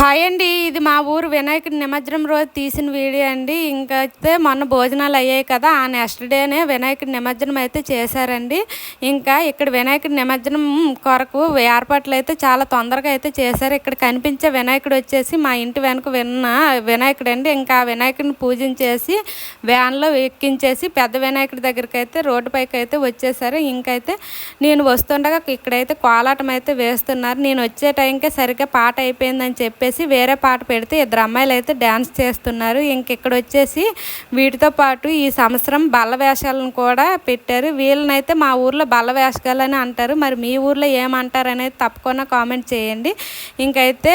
Hi అండి. ఇది మా ఊరు వినాయకుడి నిమజ్జనం రోజు తీసిన వీడియో అండి. ఇంకైతే మొన్న భోజనాలు అయ్యాయి కదా, ఆ నెక్స్ట్ డేనే వినాయకుడి నిమజ్జనం అయితే చేశారండి. ఇంకా ఇక్కడ వినాయకుడి నిమజ్జనం కొరకు ఏర్పాట్లు అయితే చాలా తొందరగా అయితే చేశారు. ఇక్కడ కనిపించే వినాయకుడు వచ్చేసి మా ఇంటి వెనక వినాయకుడు అండి. ఇంకా ఆ వినాయకుడిని పూజించేసి వ్యాన్లో ఎక్కించేసి పెద్ద వినాయకుడి దగ్గరికి అయితే రోడ్డుపైకి అయితే వచ్చేసారు. ఇంకైతే నేను వస్తుండగా ఇక్కడైతే కోలాటం అయితే వేస్తున్నారు. నేను వచ్చే టైంకే సరిగ్గా పాట అయిపోయిందని చెప్పేసి వేరే పాట పెడితే ఇద్దరు అమ్మాయిలు అయితే డ్యాన్స్ చేస్తున్నారు. ఇక్కడ వచ్చేసి వీటితో పాటు ఈ సంవత్సరం బల్ల వేషాలను కూడా పెట్టారు. వీళ్ళనైతే మా ఊర్లో బల్ల వేషగాలు అని అంటారు. మరి మీ ఊర్లో ఏమంటారు అనేది తప్పకుండా కామెంట్ చేయండి. ఇంకైతే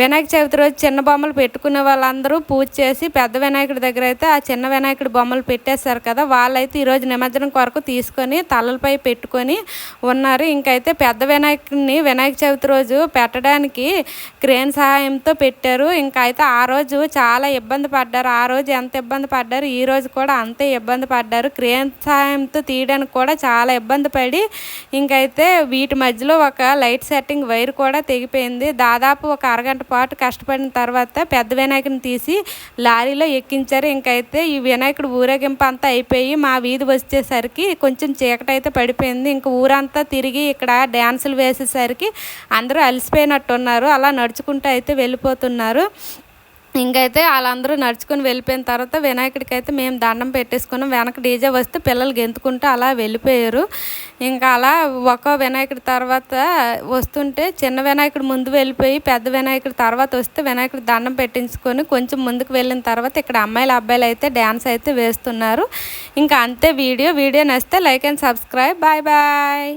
వినాయక చవితి రోజు చిన్న బొమ్మలు పెట్టుకునే వాళ్ళందరూ పూజ చేసి పెద్ద వినాయకుడి దగ్గర అయితే ఆ చిన్న వినాయకుడి బొమ్మలు పెట్టేశారు కదా, వాళ్ళైతే ఈరోజు నిమజ్జనం కొరకు తీసుకొని తలలపై పెట్టుకొని ఉన్నారు. ఇంకైతే పెద్ద వినాయకుడిని వినాయక చవితి రోజు పెట్టడానికి క్రేన్ సహాయంతో పెట్టారు. ఇంకా అయితే ఆ రోజు చాలా ఇబ్బంది పడ్డారు. ఆ రోజు ఎంత ఇబ్బంది పడ్డారు, ఈ రోజు కూడా అంతే ఇబ్బంది పడ్డారు. క్రేన్ సహాయంతో తీయడానికి కూడా చాలా ఇబ్బంది పడి ఇంకైతే వీటి మధ్యలో ఒక లైట్ సెట్టింగ్ వైర్ కూడా తెగిపోయింది. దాదాపు ఒక అరగంట పాటు కష్టపడిన తర్వాత పెద్ద వినాయకుని తీసి లారీలో ఎక్కించారు. ఇంకైతే ఈ వినాయకుడు ఊరేగింపు అంతా అయిపోయి మా వీధి వచ్చేసరికి కొంచెం చీకటి అయితే పడిపోయింది. ఇంక ఊరంతా తిరిగి ఇక్కడ డ్యాన్సులు వేసేసరికి అందరూ అలసిపోయినట్టున్నారు. అలా నడుచుకుంటూ అయితే వెళ్ళిపోతున్నారు. ఇంకైతే వాళ్ళందరూ నడుచుకుని వెళ్ళిపోయిన తర్వాత వినాయకుడికి అయితే మేము దండం పెట్టేసుకున్నాం. వెనక డీజే వస్తే పిల్లలు గెంతుకుంటూ అలా వెళ్ళిపోయారు. ఇంకా అలా ఒక్కో వినాయకుడి తర్వాత వస్తుంటే చిన్న వినాయకుడు ముందు వెళ్ళిపోయి పెద్ద వినాయకుడి తర్వాత వస్తే వినాయకుడి దండం పెట్టించుకొని కొంచెం ముందుకు వెళ్ళిన తర్వాత ఇక్కడ అమ్మాయిలు అబ్బాయిలు అయితే డ్యాన్స్ అయితే వేస్తున్నారు. ఇంకా అంతే వీడియో నచ్చితే like and subscribe. Bye bye.